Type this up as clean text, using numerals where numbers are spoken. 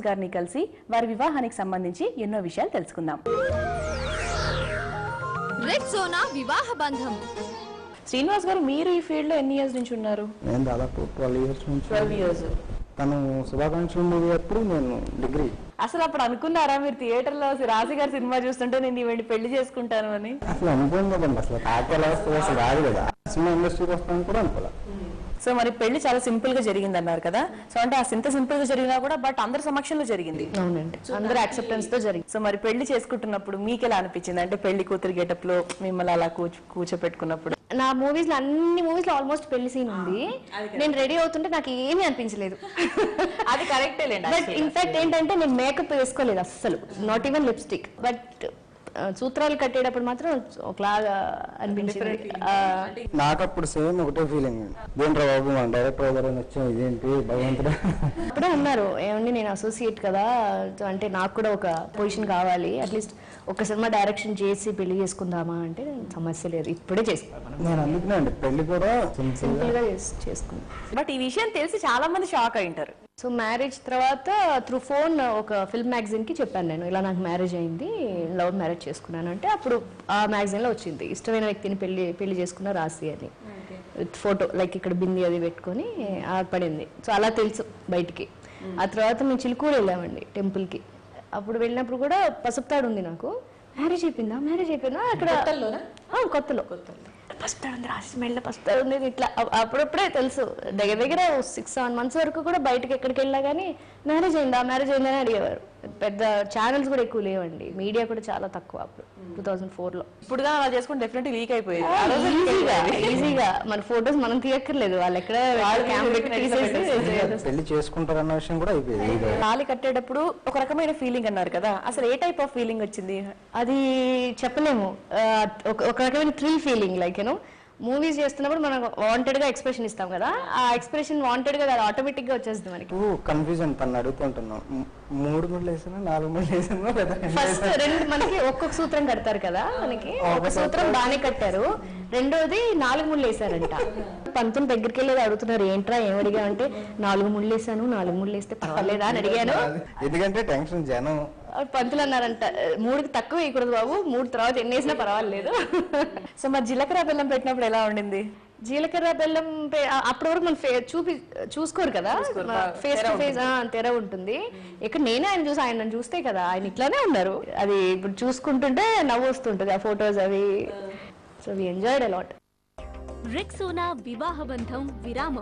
గారిని కలిసి వారి వివాహానికి సంబంధించి ఎన్నో విషయాలు తెలుసుకుందాం. రెడ్ సోనా వివాహ బంధం. శ్రీనివాస్ గారు, మీరు ఈ ఫీల్డ్ లో ఎన్ని ఇయర్స్ నుంచి ఉన్నారు? నేను దాదాపు 12 ఇయర్స్ నుంచి. 12 ఇయర్స్. తను శుభాకాంక్షలు మూవీ అప్పుడు నేను డిగ్రీ. అసలు అప్పుడు అనుకున్నారా మీరు థియేటర్ లో రాశి గారి సినిమా చూస్తుంటే నేను ఈవెంట్ పెళ్లి చేసుకుంటాను అని? అసలు అనుకోం కదండి, అసలు తాకేలా వస్తుంది అసలు రాదు కదా, సినిమా ఇండస్ట్రీకి వస్తాను కూడా అనుకోలే. సో మరి పెళ్లి చాలా సింపుల్ గా జరిగింది అన్నారు కదా, సో అంటే ఆ ఇంత సింపుల్ గా జరిగినా కూడా బట్ అందరి సమక్షంలో జరిగింది. అవునండి, అందరి యాక్సెప్టెన్స్ తో జరిగింది. సో మరి పెళ్లి చేసుకుంటున్నప్పుడు మీకు ఎలా అనిపించింది? అంటే పెళ్లి కూతురు గెటప్ లో మిమ్మల్ని అలా కూర్చోపెట్టుకున్నప్పుడు? నా మూవీస్ లో అన్ని మూవీస్ లో ఆల్మోస్ట్ పెళ్లి సీన్ ఉంది. నేను రెడీ అవుతుంటే నాకు ఏమీ అనిపించలేదు. అది కరెక్టే లేండి. బట్ ఇన్ఫాక్ట్ ఏంటంటే నేను మేకప్ వేసుకోలేదు అస్సలు, నాట్ ఈవెన్ లిప్స్టిక్. బట్ సూత్రాలు కట్టేటప్పుడు మాత్రం ఒకలాగా అనిపించింది. నాకు అప్పుడు సేమ్ ఒకటే ఫీలింగ్, దేంట్రా బాబు మన డైరెక్టర్ గారు వచ్చాం, ఇదేంటి భగవంతుడు. అప్పుడే ఉన్నారు ఏమండి నేను అసోసియేట్ కదా, అంటే నాకు కూడా ఒక పొజిషన్ కావాలి, అట్లీస్ట్ ఒక సినిమా డైరెక్షన్ చేసి పెళ్లి చేసుకుందామా అంటే సమస్య లేదు, ఇప్పుడే చేసుకున్నాను. నేను అందుకనే అండి పెళ్లి కూడా సింపుల్ గా చేసుకున్నాను. బట్ ఈ విషయం తెలిసి చాలా మంది షాక్ అయింటారు. సో మ్యారేజ్ తర్వాత త్రూ ఫోన్ ఒక ఫిల్మ్ మ్యాగజైన్ కి చెప్పాను నేను, ఇలా నాకు మ్యారేజ్ అయింది, లవ్ మ్యారేజ్ చేసుకున్నాను అంటే అప్పుడు ఆ మ్యాగజైన్ లో వచ్చింది ఇష్టమైన వ్యక్తిని పెళ్లి చేసుకున్న రాసి అని, విత్ ఫోటో లైక్ ఇక్కడ బింది అది పెట్టుకొని పడింది. సో అలా తెలుసు బయటికి. ఆ తర్వాత మేము చిలుకూరు వెళ్ళామండి టెంపుల్ కి. అప్పుడు వెళ్ళినప్పుడు కూడా పసుపు తాడు ఉంది నాకు. మ్యారేజ్ అయిపోయిందా అక్కడ కొత్తలో పసుపు తాడు ఉంది, రాసి స్మెల్ పసుపు తాడు ఉంది ఇట్లా. అప్పుడప్పుడే తెలుసు. దగ్గర 6-7 months వరకు కూడా బయటకి ఎక్కడికి వెళ్ళా కానీ మ్యారేజ్ అయిందని అడిగేవారు. పెద్ద ఛానల్స్ కూడా ఎక్కువ లేవండి, మీడియా కూడా చాలా తక్కువ అప్పుడు 2004లో. ఇప్పుడు అలా చేసుకుంటే డెఫినెట్లీ లీక్ అయిపోయేది ఈజీగా. మన ఫొటోస్ మనం తీయక్కర్లేదు, వాళ్ళు ఎక్కడ పెళ్లి చేసుకుంటారన్న విషయం కూడా అయిపోయింది. తాళి కట్టేటప్పుడు ఒక రకమైన ఫీలింగ్ అన్నారు కదా, అసలు ఏ టైప్ ఆఫ్ ఫీలింగ్ వచ్చింది? అది చెప్పలేము. ఒక రకమైన thrill feeling. Like you know movies చేస్తున్నప్పుడు మనం వాంటెడ్ గా ఎక్స్ప్రెషన్ ఇస్తాం కదా, ఆ ఎక్స్ప్రెషన్ వాంటెడ్ గా ఆటోమేటిక్ గా వచ్చేస్తుంది మనకి. కన్ఫ్యూజన్ తను అడుగుతుంటున్నాం, 3 ముళ్ళు వేసాను 4 ముళ్ళు వేసాను. ఫస్ట్ 2 మనకి ఒక్కొక్క సూత్రం కడతారు కదా, మనకి ఒక సూత్రం బాగానే కట్టారు, రెండోది 4 ముళ్ళు వేసారంట. పంతుని దగ్గరికి వెళ్ళేది అడుగుతున్నారు, ఏంట్రా ఏమడిగా అంటే 4 ముళ్ళు వేసాను, 4 ముళ్ళు వేస్తే పర్వాలేదా అని అడిగాను. ఎందుకంటే టెన్షన్ జనం. పంతులు అన్నారంట 3కి తక్కువ వేయకూడదు బాబు, 3 తర్వాత ఎన్ని వేసినా పర్వాలేదు. సో మరి జీలకర్ర బెల్లం పెట్టినప్పుడు ఎలా ఉండింది? జీలకర్ర బెల్లం అప్పటి వరకు మనం చూసుకోరు కదా, ఫేస్ టు ఫేస్ తెర ఉంటుంది. ఇక్కడ నేనే ఆయన చూసి ఆయన నన్ను చూస్తే కదా, ఆయన ఇట్లానే ఉన్నారు. అది ఇప్పుడు చూసుకుంటుంటే నవ్వు వస్తుంటది ఆ ఫొటోస్ అవి. So we enjoyed a lot. రెడ్ సోనా వివాహ బంధం విరామం.